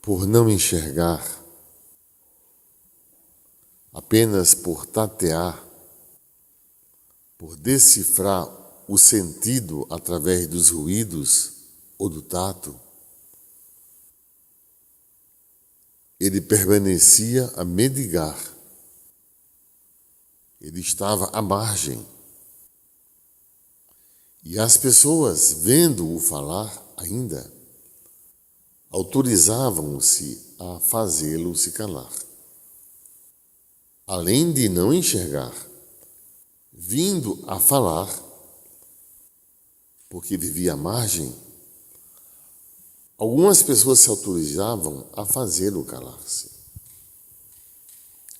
por não enxergar, apenas por tatear, por decifrar o sentido através dos ruídos ou do tato, ele permanecia a mendigar. Ele estava à margem. E as pessoas, vendo-o falar ainda, autorizavam-se a fazê-lo se calar. Além de não enxergar, vindo a falar, porque vivia à margem, algumas pessoas se autorizavam a fazê-lo calar-se.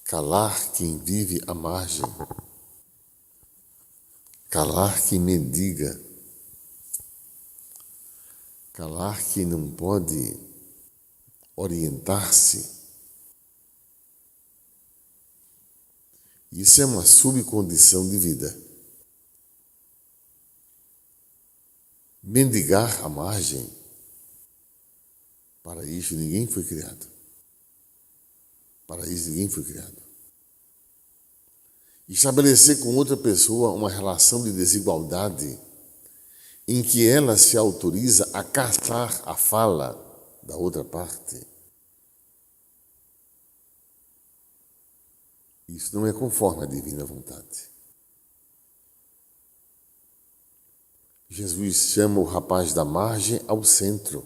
Calar quem vive à margem. Calar quem mendiga. Calar quem não pode orientar-se. Isso é uma subcondição de vida. Mendigar à margem, para isso ninguém foi criado. Para isso ninguém foi criado. Estabelecer com outra pessoa uma relação de desigualdade em que ela se autoriza a caçar a fala da outra parte. Isso não é conforme a divina vontade. Jesus chama o rapaz da margem ao centro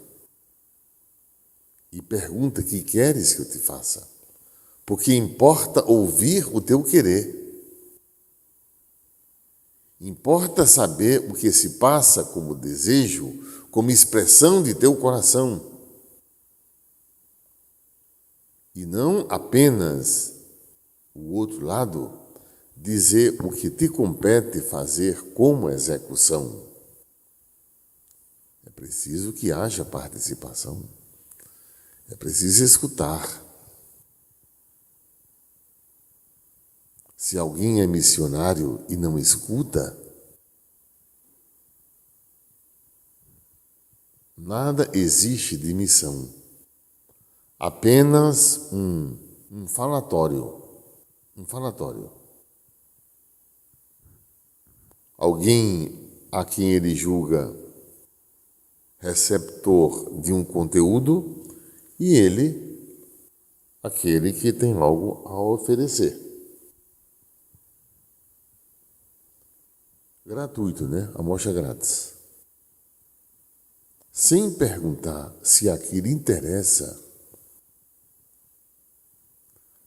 e pergunta: que queres que eu te faça? Porque importa ouvir o teu querer. Importa saber o que se passa como desejo, como expressão de teu coração. E não apenas o outro lado, dizer o que te compete fazer como execução. É preciso que haja participação. É preciso escutar. Se alguém é missionário e não escuta, nada existe de missão. Apenas um falatório. Um falatório. Alguém a quem ele julga receptor de um conteúdo e ele, aquele que tem algo a oferecer. Gratuito, né? Amostra grátis. Sem perguntar se aquilo interessa,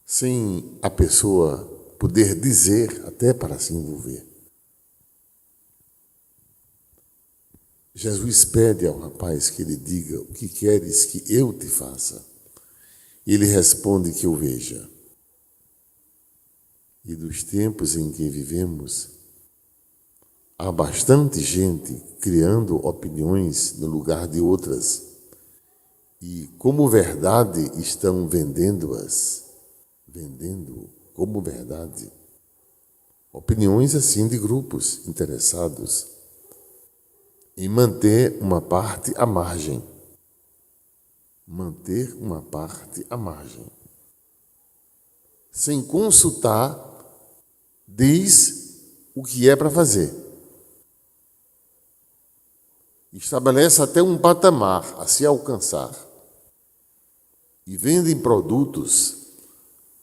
sem a pessoa poder dizer até para se envolver. Jesus pede ao rapaz que ele diga: o que queres que eu te faça? E ele responde: que eu veja. E dos tempos em que vivemos, há bastante gente criando opiniões no lugar de outras e, como verdade, estão vendendo-as, vendendo como verdade. Opiniões assim de grupos interessados em manter uma parte à margem. Manter uma parte à margem. Sem consultar, diz o que é para fazer. Estabelece até um patamar a se alcançar. E vendem produtos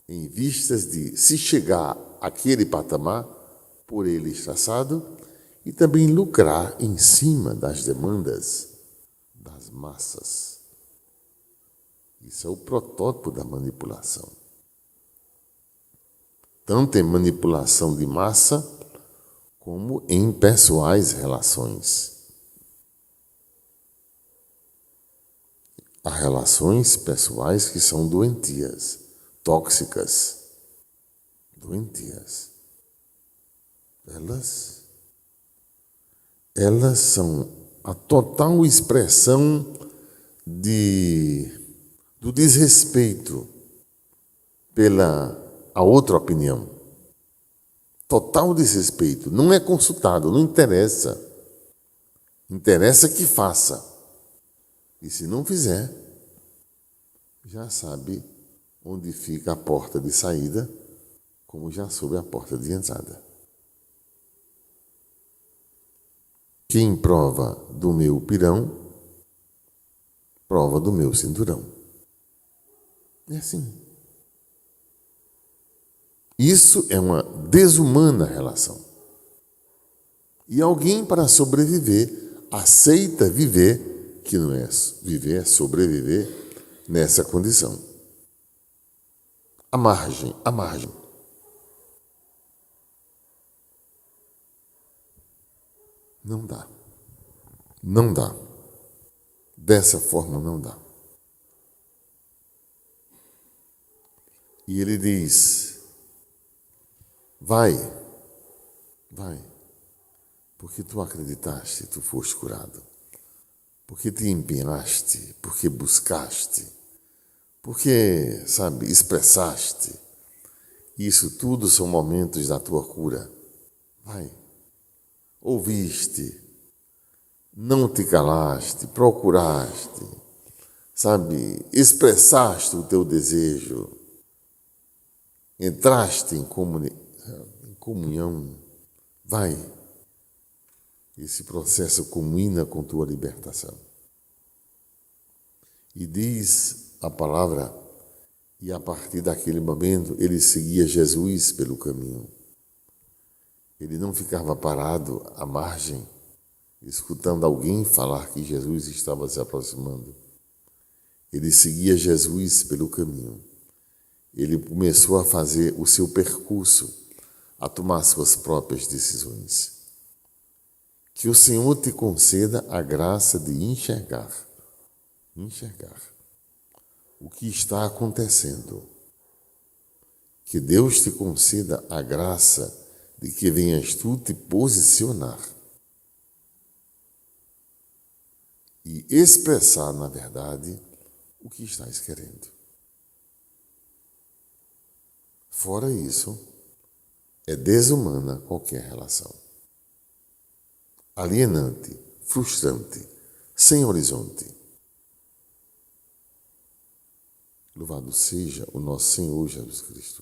em vistas de se chegar àquele patamar, por ele traçado, e também lucrar em cima das demandas das massas. Isso é o protótipo da manipulação. Tanto em manipulação de massa, como em pessoais relações. Há relações pessoais que são doentias, tóxicas, doentias. Elas são a total expressão do desrespeito pela a outra opinião. Total desrespeito. Não é consultado, não interessa. Interessa que faça. E se não fizer, já sabe onde fica a porta de saída, como já soube a porta de entrada. Quem prova do meu pirão, prova do meu cinturão. É assim. Isso é uma desumana relação. E alguém, para sobreviver, aceita viver, que não é viver, é sobreviver, nessa condição. À margem. Não dá. Não dá. Dessa forma não dá. E ele diz: vai, porque tu acreditaste, tu foste curado, porque te empenhaste, porque buscaste, porque, expressaste. Isso tudo são momentos da tua cura. Vai. Ouviste, não te calaste, procuraste, expressaste o teu desejo, entraste em comunhão. Vai. Esse processo culmina com tua libertação. E diz a palavra, e a partir daquele momento ele seguia Jesus pelo caminho. Ele não ficava parado à margem, escutando alguém falar que Jesus estava se aproximando. Ele seguia Jesus pelo caminho. Ele começou a fazer o seu percurso, a tomar suas próprias decisões. Que o Senhor te conceda a graça de enxergar o que está acontecendo. Que Deus te conceda a graça de que venhas tu te posicionar e expressar, na verdade, o que estás querendo. Fora isso, é desumana qualquer relação. Alienante, frustrante, sem horizonte. Louvado seja o nosso Senhor Jesus Cristo.